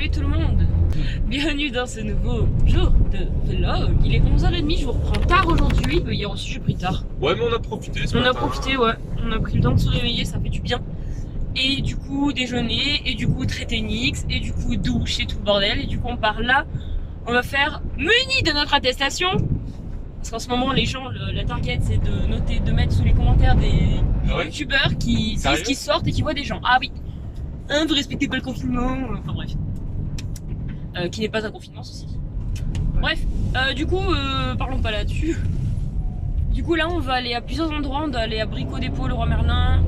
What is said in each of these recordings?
Salut tout le monde, bienvenue dans ce nouveau jour de vlog. Il est 11h30, je vous reprends tard aujourd'hui. Hier aussi j'ai pris tard. Ouais, mais on a profité ce On matin. a profité, ouais, on a pris le temps de se réveiller, ça fait du bien. Et du coup déjeuner, et du coup traiter Nix, et du coup douche et tout le bordel. Et du coup on part là, on va faire muni de notre attestation. Parce qu'en ce moment les gens, la target c'est de noter, de mettre sous les commentaires des youtubeurs qui disent qu'ils sortent et qui voient des gens. Ah oui, vous respectez pas le confinement, enfin bref. Qui n'est pas un confinement, ceci. Bref, du coup, parlons pas là-dessus. Du coup, là, on va aller à plusieurs endroits. On va aller à Brico Dépôt, le Roi Merlin,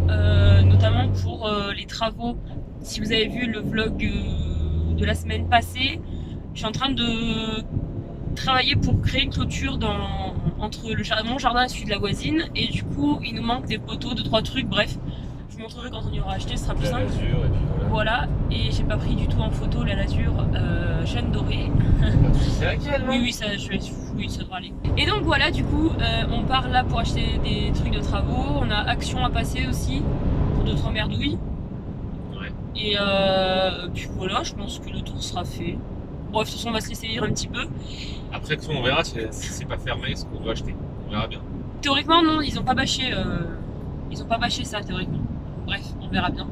notamment pour les travaux. Si vous avez vu le vlog de la semaine passée, je suis en train de travailler pour créer une clôture entre mon jardin et celui de la voisine. Et du coup, il nous manque des poteaux, 2-3 trucs, bref. Je vous montrerai quand on y aura acheté, ce sera plus simple. L'azur, et puis voilà, et j'ai pas pris du tout en photo la lasure chaîne dorée. C'est laquelle, non? Oui, oui, ça devrait aller. Et donc voilà, du coup, on part là pour acheter des trucs de travaux. On a Action à passer aussi pour 2-3 merdouilles. Ouais. Et puis voilà, je pense que le tour sera fait. Bref, de toute façon, on va se laisser vivre un petit peu. Après, on verra si c'est pas fermé ce qu'on veut acheter. On verra bien. Théoriquement, non, ils ont pas bâché ça, théoriquement. Bref, on verra bien.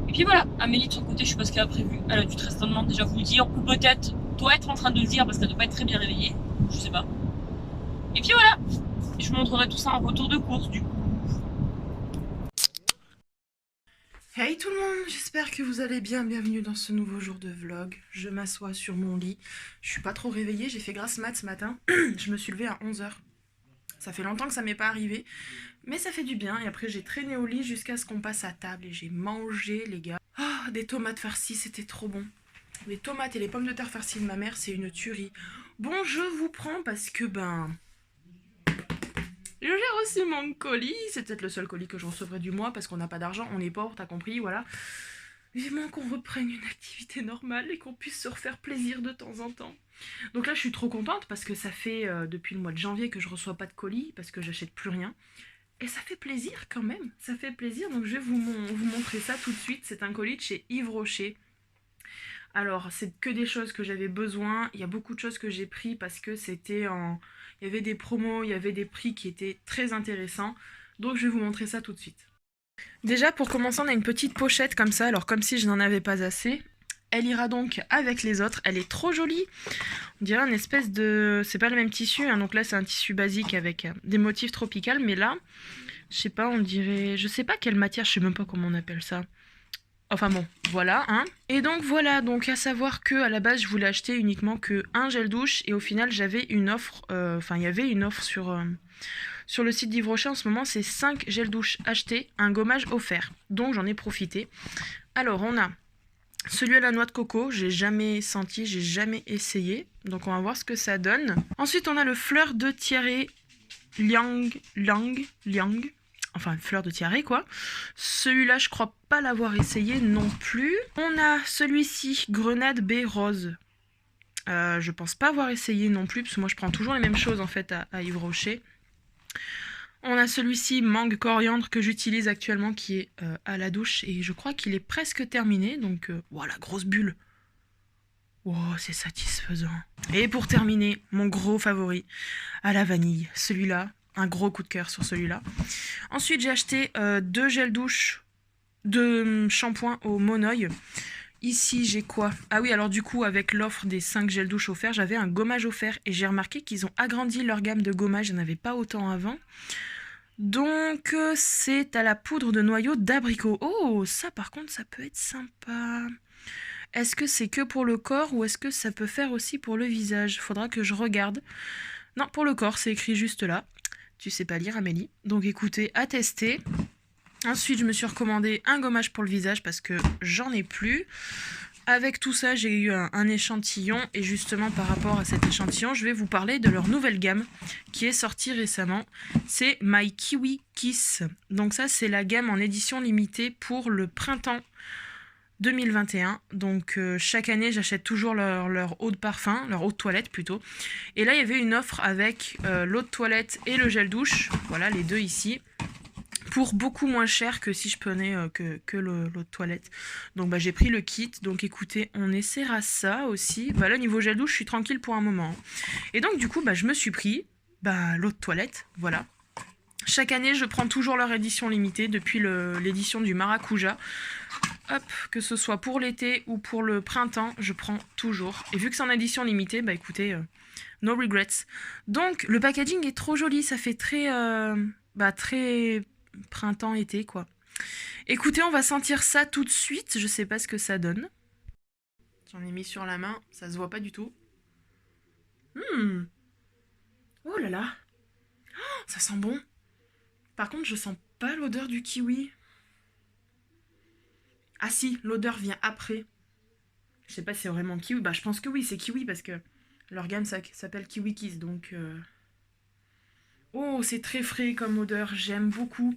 Et puis voilà, Amélie de son côté, je sais pas ce qu'elle a prévu. Elle a dû très certainement déjà vous le dire, ou peut-être doit être en train de le dire parce qu'elle doit pas être très bien réveillée. Je sais pas. Et puis voilà, je vous montrerai tout ça en retour de course du coup. Hey tout le monde, j'espère que vous allez bien, bienvenue dans ce nouveau jour de vlog. Je m'assois sur mon lit, je suis pas trop réveillée, j'ai fait grasse mat ce matin, je me suis levée à 11h. Ça fait longtemps que ça m'est pas arrivé, mais ça fait du bien. Et après j'ai traîné au lit jusqu'à ce qu'on passe à table et j'ai mangé les gars. Ah, des tomates farcies, c'était trop bon. Les tomates et les pommes de terre farcies de ma mère, c'est une tuerie. Bon, je vous prends parce que j'ai reçu mon colis, c'est peut-être le seul colis que je recevrai du mois parce qu'on n'a pas d'argent, on est pauvre, t'as compris, voilà. Vivement qu'on reprenne une activité normale et qu'on puisse se refaire plaisir de temps en temps. Donc là je suis trop contente parce que ça fait depuis le mois de janvier que je reçois pas de colis parce que j'achète plus rien. Et ça fait plaisir quand même, ça fait plaisir, donc je vais vous montrer ça tout de suite. C'est un colis de chez Yves Rocher. Alors c'est que des choses que j'avais besoin, il y a beaucoup de choses que j'ai pris parce que c'était en... Il y avait des promos, il y avait des prix qui étaient très intéressants, donc je vais vous montrer ça tout de suite. Déjà pour commencer on a une petite pochette comme ça, alors comme si je n'en avais pas assez. Elle ira donc avec les autres, elle est trop jolie. On dirait une espèce de... C'est pas le même tissu, hein. Donc là c'est un tissu basique avec des motifs tropicaux, mais là, je sais pas, on dirait... Je sais pas quelle matière, je sais même pas comment on appelle ça. Enfin bon, voilà, hein. Et donc voilà, donc à savoir que à la base je voulais acheter uniquement que un gel douche et au final j'avais une offre, il y avait une offre sur le site d'Yves Rocher en ce moment, c'est 5 gels douche achetés, un gommage offert. Donc j'en ai profité. Alors on a celui à la noix de coco, j'ai jamais senti, j'ai jamais essayé. Donc on va voir ce que ça donne. Ensuite on a le fleur de tiare liang. Enfin, fleur de tiare quoi. Celui-là, je crois pas l'avoir essayé non plus. On a celui-ci, grenade baie rose. Je pense pas avoir essayé non plus, parce que moi je prends toujours les mêmes choses en fait à Yves Rocher. On a celui-ci, mangue coriandre, que j'utilise actuellement, qui est à la douche. Et je crois qu'il est presque terminé, donc voilà, grosse bulle. Oh, c'est satisfaisant. Et pour terminer, mon gros favori, à la vanille. Celui-là, un gros coup de cœur sur celui-là. Ensuite, j'ai acheté 2 gels douche, 2 shampoings au Monoeil. Ici, j'ai quoi? Ah oui, alors du coup, avec l'offre des 5 gels douche offerts, j'avais un gommage offert. Et j'ai remarqué qu'ils ont agrandi leur gamme de gommage. Il n'y en avait pas autant avant. Donc, c'est à la poudre de noyau d'abricot. Oh, ça par contre, ça peut être sympa. Est-ce que c'est que pour le corps ou est-ce que ça peut faire aussi pour le visage? Faudra que je regarde. Non, pour le corps, c'est écrit juste là. Tu sais pas lire, Amélie. Donc écoutez, à tester. Ensuite, je me suis recommandé un gommage pour le visage parce que j'en ai plus. Avec tout ça, j'ai eu un échantillon. Et justement, par rapport à cet échantillon, je vais vous parler de leur nouvelle gamme qui est sortie récemment. C'est My Kiwi Kiss. Donc ça, c'est la gamme en édition limitée pour le printemps 2021. Donc chaque année, j'achète toujours leur eau de parfum, leur eau de toilette plutôt. Et là, il y avait une offre avec l'eau de toilette et le gel douche. Voilà, les deux ici. pour beaucoup moins cher que si je prenais que l'eau de toilette. Donc j'ai pris le kit. Donc écoutez, on essaiera ça aussi. Là, niveau gel douche, je suis tranquille pour un moment. Et donc du coup, je me suis pris l'eau de toilette. Voilà. Chaque année, je prends toujours leur édition limitée depuis l'édition du Maracuja. Hop, que ce soit pour l'été ou pour le printemps, je prends toujours. Et vu que c'est en édition limitée, écoutez, no regrets. Donc, le packaging est trop joli, ça fait très, très printemps-été, quoi. Écoutez, on va sentir ça tout de suite, je sais pas ce que ça donne. J'en ai mis sur la main, ça se voit pas du tout. Oh là là, oh, ça sent bon. Par contre, je sens pas l'odeur du kiwi. Ah si, l'odeur vient après. Je sais pas si c'est vraiment kiwi. Je pense que oui, c'est kiwi parce que leur gamme s'appelle Kiwi Kiss. Donc, oh, c'est très frais comme odeur. J'aime beaucoup.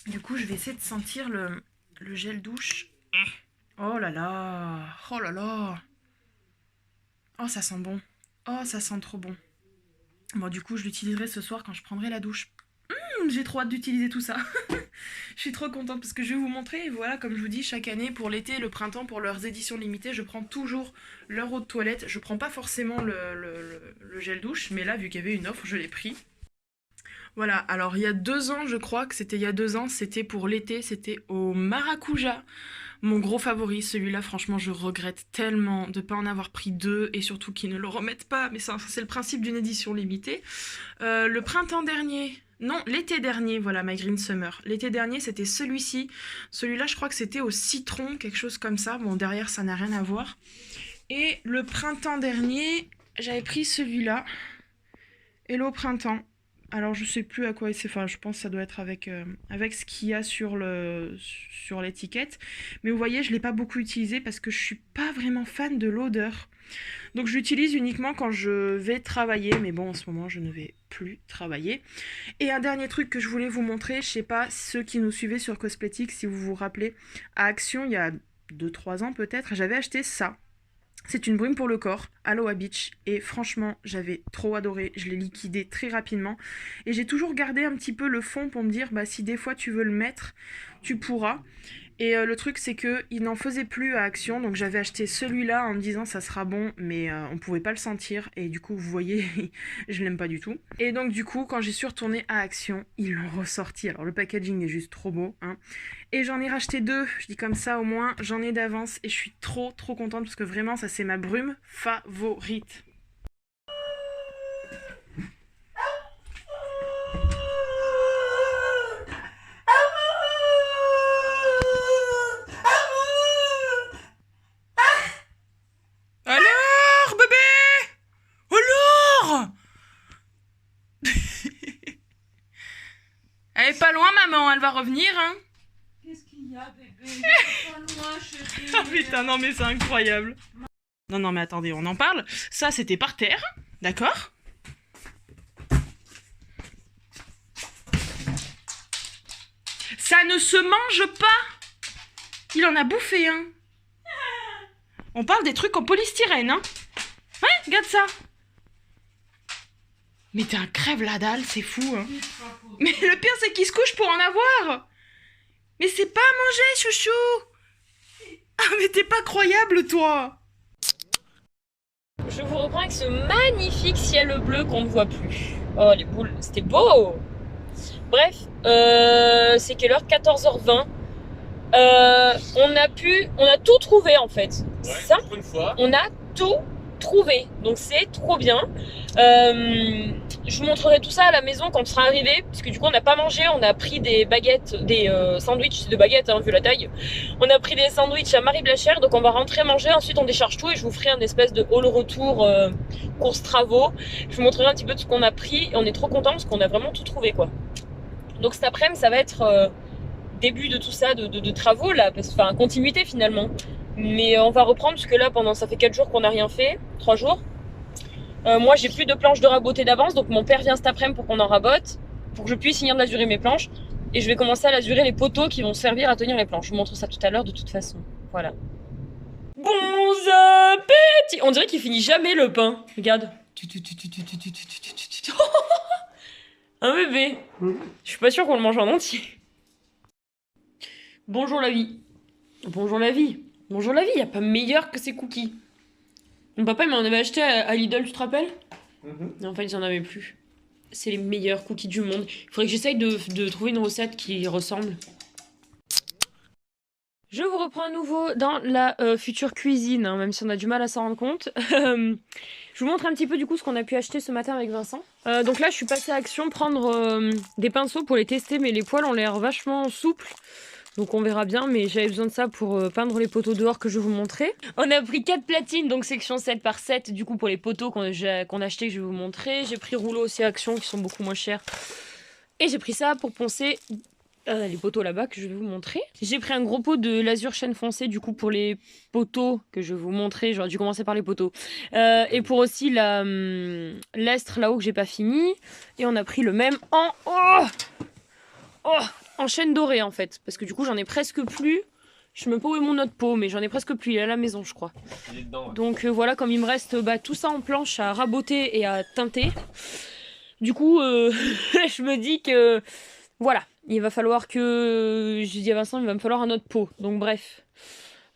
Du coup, je vais essayer de sentir le gel douche. Oh là là. Oh là là. Oh, ça sent bon. Oh, ça sent trop bon. Bon, du coup, je l'utiliserai ce soir quand je prendrai la douche. J'ai trop hâte d'utiliser tout ça. Je suis trop contente parce que je vais vous montrer. Et voilà, comme je vous dis, chaque année, pour l'été et le printemps, pour leurs éditions limitées, je prends toujours leur eau de toilette. Je prends pas forcément le gel douche, mais là, vu qu'il y avait une offre, je l'ai pris. Voilà, alors il y a 2 ans, je crois que c'était il y a 2 ans, c'était pour l'été, c'était au Maracuja. Mon gros favori, celui-là, franchement, je regrette tellement de ne pas en avoir pris 2 et surtout qu'ils ne le remettent pas. Mais ça, c'est le principe d'une édition limitée. Le printemps dernier, non, l'été dernier, voilà, My Green Summer. L'été dernier, c'était celui-ci. Celui-là, je crois que c'était au citron, quelque chose comme ça. Bon, derrière, ça n'a rien à voir. Et le printemps dernier, j'avais pris celui-là. Hello Printemps. Alors je sais plus à quoi c'est, je pense que ça doit être avec ce qu'il y a sur l'étiquette. Mais vous voyez, je ne l'ai pas beaucoup utilisé parce que je suis pas vraiment fan de l'odeur. Donc je l'utilise uniquement quand je vais travailler, mais bon en ce moment je ne vais plus travailler. Et un dernier truc que je voulais vous montrer, je sais pas ceux qui nous suivaient sur Cosmetics, si vous vous rappelez, à Action il y a 2-3 ans peut-être, j'avais acheté ça. C'est une brume pour le corps, Aloha Beach, et franchement, j'avais trop adoré, je l'ai liquidé très rapidement, et j'ai toujours gardé un petit peu le fond pour me dire, si des fois tu veux le mettre, tu pourras. Et le truc, c'est qu'il n'en faisait plus à Action, donc j'avais acheté celui-là en me disant ça sera bon, mais on pouvait pas le sentir, et du coup, vous voyez, je l'aime pas du tout. Et donc du coup, quand j'y suis retournée à Action, ils l'ont ressorti. Alors le packaging est juste trop beau, hein. Et j'en ai racheté 2, je dis comme ça au moins, j'en ai d'avance, et je suis trop contente, parce que vraiment, ça c'est ma brume favorite. Alors, bébé? Alors? Elle est pas loin, maman, elle va revenir, hein? Qu'est-ce qu'il y a, bébé? Pas loin, chérie. Ah putain, non mais c'est incroyable. Non mais attendez, on en parle. Ça, c'était par terre, d'accord? Ça ne se mange pas. Il en a bouffé, hein. On parle des trucs en polystyrène, hein. Ouais, regarde ça. Mais t'es un crève la dalle, c'est fou, hein. Mais le pire, c'est qu'il se couche pour en avoir. Mais c'est pas à manger, chouchou. Ah, mais t'es pas croyable, toi. Je vous reprends avec ce magnifique ciel bleu qu'on ne voit plus. Oh, les boules, c'était beau. Bref, c'est quelle heure? 14h20. On a tout trouvé en fait. Ouais, Ça, pour une fois. on a tout trouvé. Donc c'est trop bien. Je vous montrerai tout ça à la maison quand on sera arrivé. Parce que du coup on n'a pas mangé. On a pris des baguettes, des sandwichs de baguettes, hein, vu la taille. On a pris des sandwichs à Marie Blachère. Donc on va rentrer manger. Ensuite on décharge tout et je vous ferai un espèce de haul retour course travaux. Je vous montrerai un petit peu de ce qu'on a pris. Et on est trop contents parce qu'on a vraiment tout trouvé quoi. Donc cet après-midi ça va être début de tout ça, de travaux là. Enfin continuité finalement. Mais on va reprendre parce que là ça fait 4 jours qu'on n'a rien fait, 3 jours. Moi j'ai plus de planches de raboter d'avance, donc mon père vient cet après-midi pour qu'on en rabote, pour que je puisse finir de lazurer mes planches. Et je vais commencer à lazurer les poteaux qui vont servir à tenir les planches. Je vous montre ça tout à l'heure de toute façon. Voilà. Bon appétit. On dirait qu'il finit jamais le pain. Regarde. Un bébé. Je suis pas sûre qu'on le mange en entier. Bonjour la vie. Bonjour la vie. Bonjour la vie, y a pas meilleur que ces cookies. Mon papa il m'en avait acheté à Lidl, tu te rappelles? Et en fait, ils en avaient plus. C'est les meilleurs cookies du monde. Il faudrait que j'essaye de trouver une recette qui y ressemble. Je vous reprends à nouveau dans la future cuisine, hein, même si on a du mal à s'en rendre compte. Je vous montre un petit peu du coup ce qu'on a pu acheter ce matin avec Vincent. Donc là, je suis passée à Action prendre des pinceaux pour les tester, mais les poils ont l'air vachement souples. Donc on verra bien, mais j'avais besoin de ça pour peindre les poteaux dehors que je vais vous montrer. On a pris 4 platines, donc section 7 par 7, du coup pour les poteaux qu'on a acheté que je vais vous montrer. J'ai pris rouleaux aussi Action qui sont beaucoup moins chers. Et j'ai pris ça pour poncer les poteaux là-bas que je vais vous montrer. J'ai pris un gros pot de l'azur chêne foncé du coup pour les poteaux que je vais vous montrer. J'aurais dû commencer par les poteaux. Et pour aussi l'estre là-haut que j'ai pas fini. Et on a pris le même en chêne doré en fait. Parce que du coup j'en ai presque plus. Je sais même pas où est mon autre pot, mais j'en ai presque plus. Il est à la maison je crois. Il est dedans, ouais. Donc voilà, comme il me reste tout ça en planche à raboter et à teinter. Du coup je me dis que voilà, il va falloir que... J'ai dit à Vincent, il va me falloir un autre pot. Donc bref.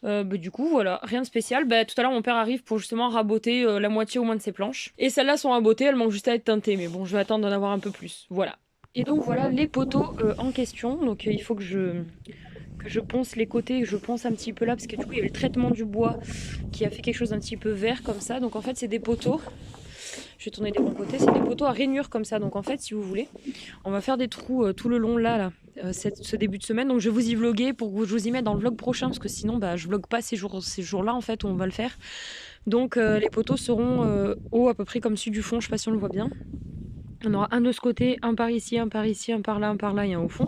Du coup, voilà, rien de spécial. Tout à l'heure, mon père arrive pour justement raboter la moitié au moins de ses planches. Et celles-là sont rabotées, elles manquent juste à être teintées. Mais bon, je vais attendre d'en avoir un peu plus. Voilà. Et donc voilà les poteaux en question. Donc il faut que je ponce les côtés, que je ponce un petit peu là. Parce que du coup, il y a le traitement du bois qui a fait quelque chose d'un petit peu vert comme ça. Donc en fait, c'est des poteaux. Je vais tourner des bons côtés, c'est des poteaux à rainures comme ça. Donc en fait, si vous voulez, on va faire des trous tout le long là, ce début de semaine. Donc je vais vous y vloguer pour que je vous y mette dans le vlog prochain, parce que sinon je vlogue pas ces jours-là en fait où on va le faire. Donc les poteaux seront hauts à peu près comme celui du fond, je sais pas si on le voit bien. On aura un de ce côté, un par ici, un par ici, un par là et un au fond.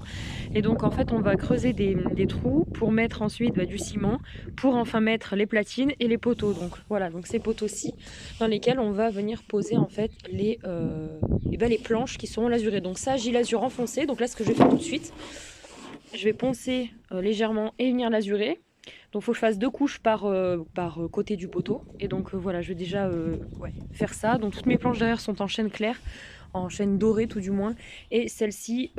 Et donc en fait on va creuser des trous pour mettre ensuite du ciment, pour enfin mettre les platines et les poteaux. Donc voilà, donc ces poteaux-ci dans lesquels on va venir poser en fait les planches qui seront lasurées. Donc ça j'ai l'azur enfoncé, donc là ce que je vais faire tout de suite, je vais poncer légèrement et venir lasurer. Donc il faut que je fasse 2 couches par côté du poteau. Et donc voilà, je vais déjà faire ça. Donc toutes mes planches derrière sont en chêne clair, en chêne doré tout du moins, et celles-ci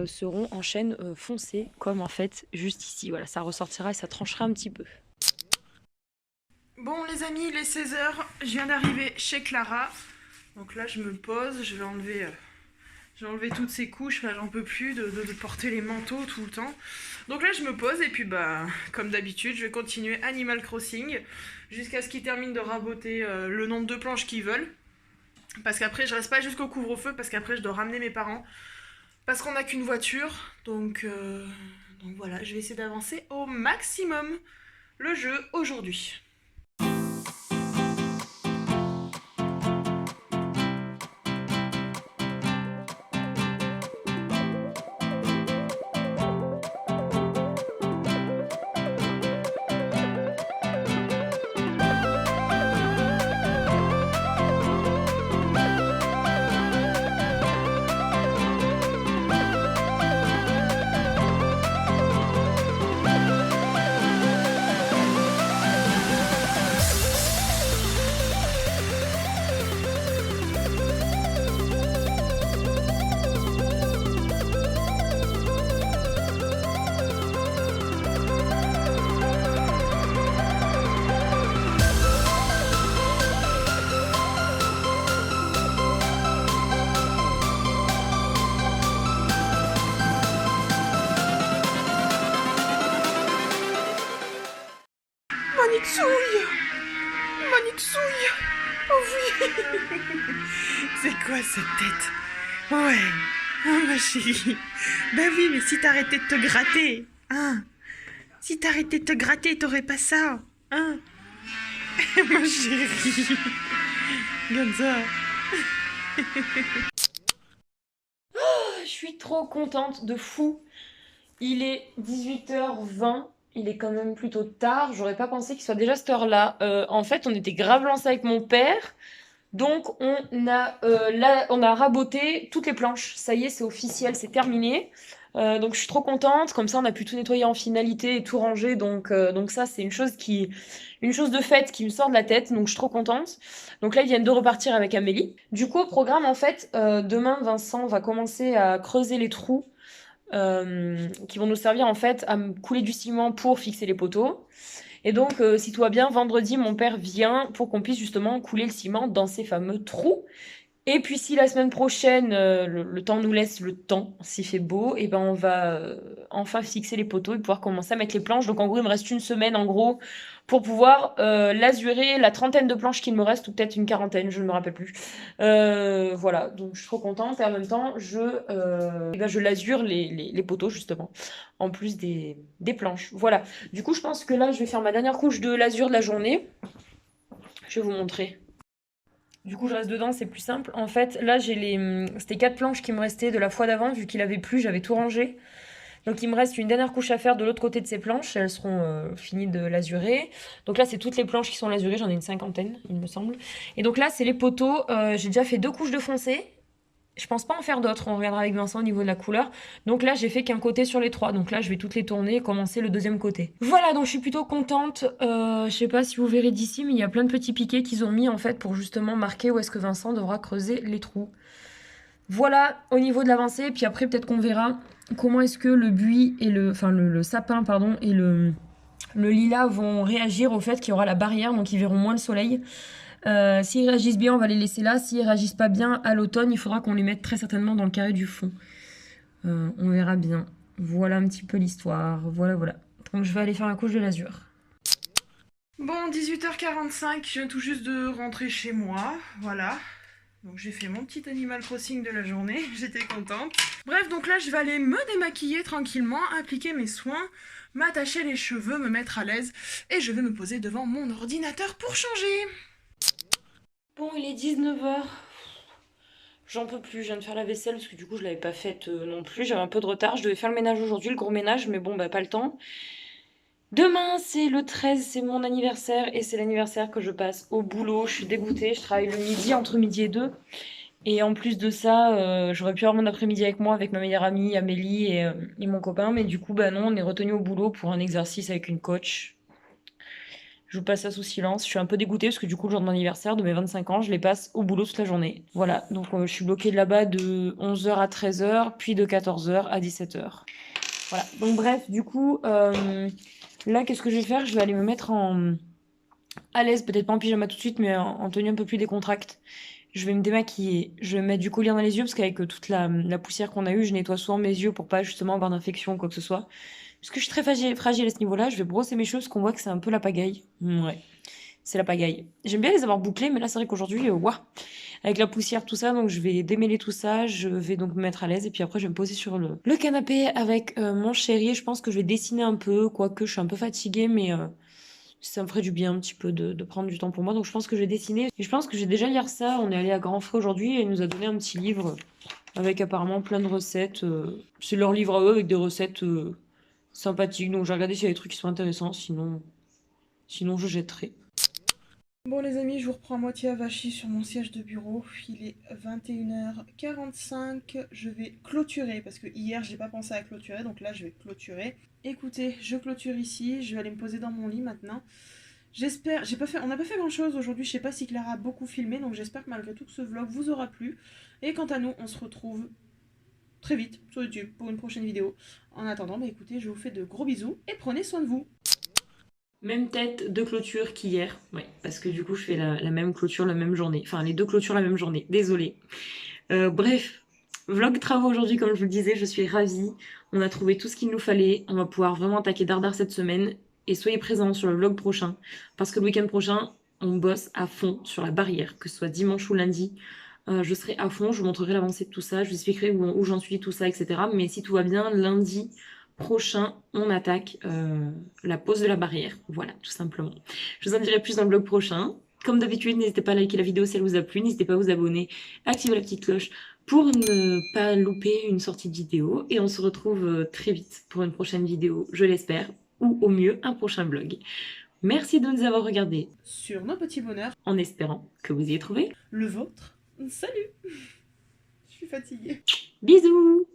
seront en chêne foncé comme en fait juste ici. Voilà, ça ressortira et ça tranchera un petit peu. Bon les amis, il est 16h, je viens d'arriver chez Clara. Donc là je me pose, je vais enlever toutes ces couches, là j'en peux plus de porter les manteaux tout le temps. Donc là je me pose et puis comme d'habitude je vais continuer Animal Crossing jusqu'à ce qu'ils terminent de raboter le nombre de planches qu'ils veulent. Parce qu'après je reste pas jusqu'au couvre-feu, parce qu'après je dois ramener mes parents. Parce qu'on n'a qu'une voiture, donc voilà, je vais essayer d'avancer au maximum le jeu aujourd'hui. Manitsouille. Oh oui. C'est quoi cette tête? Ouais. Oh ma chérie. Ben oui, mais si t'arrêtais de te gratter, hein? Si t'arrêtais de te gratter, t'aurais pas ça, hein? Ma chérie. Comme ça. Je suis trop contente de fou. Il est 18h20. Il est quand même plutôt tard. J'aurais pas pensé qu'il soit déjà cette heure-là. En fait, on était grave lancé avec mon père. Donc, on a raboté toutes les planches. Ça y est, c'est officiel, c'est terminé. Donc je suis trop contente, comme ça on a pu tout nettoyer en finalité et tout ranger, donc ça c'est une chose de fait qui me sort de la tête, donc je suis trop contente. Donc là ils viennent de repartir avec Amélie. Du coup au programme en fait, demain Vincent va commencer à creuser les trous qui vont nous servir en fait à couler du ciment pour fixer les poteaux. Et donc si tout va bien, vendredi mon père vient pour qu'on puisse justement couler le ciment dans ces fameux trous. Et puis si la semaine prochaine, le temps nous laisse le temps, s'il fait beau, et ben on va enfin fixer les poteaux et pouvoir commencer à mettre les planches. Donc en gros, il me reste une semaine en gros pour pouvoir lazurer la trentaine de planches qu'il me reste, ou peut-être une quarantaine, je ne me rappelle plus. Voilà, donc je suis trop contente et en même temps, je lasure les poteaux justement, en plus des planches. Voilà, du coup je pense que là je vais faire ma dernière couche de lasure de la journée. Je vais vous montrer. Du coup, je reste dedans, c'est plus simple. En fait, là, c'était 4 planches qui me restaient de la fois d'avant, vu qu'il avait plu, j'avais tout rangé. Donc, il me reste une dernière couche à faire de l'autre côté de ces planches. Elles seront finies de lazurer. Donc là, c'est toutes les planches qui sont lasurées. J'en ai une cinquantaine, il me semble. Et donc là, c'est les poteaux. J'ai déjà fait 2 couches de foncé. Je pense pas en faire d'autres. On regardera avec Vincent au niveau de la couleur. Donc là, j'ai fait qu'un côté sur les 3. Donc là, je vais toutes les tourner et commencer le deuxième côté. Voilà, donc je suis plutôt contente. Je sais pas si vous verrez d'ici, mais il y a plein de petits piquets qu'ils ont mis en fait pour justement marquer où est-ce que Vincent devra creuser les trous. Voilà au niveau de l'avancée. Puis après, peut-être qu'on verra comment est-ce que le buis et le sapin, pardon, et le lilas vont réagir au fait qu'il y aura la barrière, donc ils verront moins le soleil. S'ils réagissent bien, on va les laisser là. S'ils réagissent pas bien, à l'automne, il faudra qu'on les mette très certainement dans le carré du fond. On verra bien. Voilà un petit peu l'histoire. Voilà. Donc je vais aller faire la couche de l'azur. Bon, 18h45, je viens tout juste de rentrer chez moi, voilà. Donc j'ai fait mon petit Animal Crossing de la journée, j'étais contente. Bref, donc là je vais aller me démaquiller tranquillement, appliquer mes soins, m'attacher les cheveux, me mettre à l'aise, et je vais me poser devant mon ordinateur pour changer. Bon, il est 19h. J'en peux plus, je viens de faire la vaisselle parce que du coup je l'avais pas faite non plus, j'avais un peu de retard. Je devais faire le ménage aujourd'hui, le gros ménage, mais bon, bah pas le temps. Demain, c'est le 13, c'est mon anniversaire et c'est l'anniversaire que je passe au boulot. Je suis dégoûtée, je travaille le midi, entre midi et 2. Et en plus de ça, j'aurais pu avoir mon après-midi avec moi, avec ma meilleure amie Amélie et mon copain. Mais du coup, bah non, on est retenu au boulot pour un exercice avec une coach. Je vous passe ça sous silence. Je suis un peu dégoûtée parce que du coup, le jour de mon anniversaire, de mes 25 ans, je les passe au boulot toute la journée. Voilà, donc je suis bloquée là-bas de 11h à 13h, puis de 14h à 17h. Voilà, donc bref, du coup, là, qu'est-ce que je vais faire? Je vais aller me mettre à l'aise, peut-être pas en pyjama tout de suite, mais en tenue un peu plus décontracte. Je vais me démaquiller, je vais mettre du collier dans les yeux parce qu'avec toute la poussière qu'on a eue, je nettoie souvent mes yeux pour pas justement avoir d'infection ou quoi que ce soit. Parce que je suis très fragile à ce niveau-là, je vais brosser mes cheveux parce qu'on voit que c'est un peu la pagaille. Ouais, c'est la pagaille. J'aime bien les avoir bouclés, mais là c'est vrai qu'aujourd'hui, ouah, avec la poussière, tout ça, donc je vais démêler tout ça, je vais donc me mettre à l'aise et puis après je vais me poser sur le canapé avec mon chéri. Je pense que je vais dessiner un peu, quoique je suis un peu fatiguée, mais ça me ferait du bien un petit peu de prendre du temps pour moi. Donc je pense que je vais dessiner. Et je pense que je vais déjà lire ça. On est allé à Grand Frais aujourd'hui et ils nous a donné un petit livre avec apparemment plein de recettes. C'est leur livre à eux avec des recettes sympathiques. Donc j'ai regardé s'il y a des trucs qui sont intéressants. Sinon je jetterai. Bon les amis, je vous reprends à moitié avachi sur mon siège de bureau. Il est 21h45. Je vais clôturer parce que hier j'ai pas pensé à clôturer, donc là je vais clôturer. Écoutez, je clôture ici. Je vais aller me poser dans mon lit maintenant. J'espère, on n'a pas fait grand chose aujourd'hui. Je sais pas si Clara a beaucoup filmé, donc j'espère que malgré tout que ce vlog vous aura plu. Et quant à nous, on se retrouve très vite sur YouTube pour une prochaine vidéo. En attendant, bah écoutez, je vous fais de gros bisous et prenez soin de vous. Même tête de clôture qu'hier, ouais, parce que du coup je fais la même clôture la même journée, enfin les deux clôtures la même journée, désolée. Bref, vlog travaux aujourd'hui comme je vous le disais, je suis ravie, on a trouvé tout ce qu'il nous fallait, on va pouvoir vraiment attaquer dardard cette semaine, et soyez présents sur le vlog prochain, parce que le week-end prochain, on bosse à fond sur la barrière, que ce soit dimanche ou lundi, je serai à fond, je vous montrerai l'avancée de tout ça, je vous expliquerai où j'en suis, tout ça, etc. Mais si tout va bien, lundi prochain, on attaque la pose de la barrière. Voilà, tout simplement. Je vous en dirai plus dans le vlog prochain. Comme d'habitude, n'hésitez pas à liker la vidéo si elle vous a plu. N'hésitez pas à vous abonner, à activer la petite cloche pour ne pas louper une sortie de vidéo. Et on se retrouve très vite pour une prochaine vidéo, je l'espère, ou au mieux, un prochain vlog. Merci de nous avoir regardés sur nos petits bonheurs, en espérant que vous y ayez trouvé le vôtre. Salut. Je suis fatiguée. Bisous.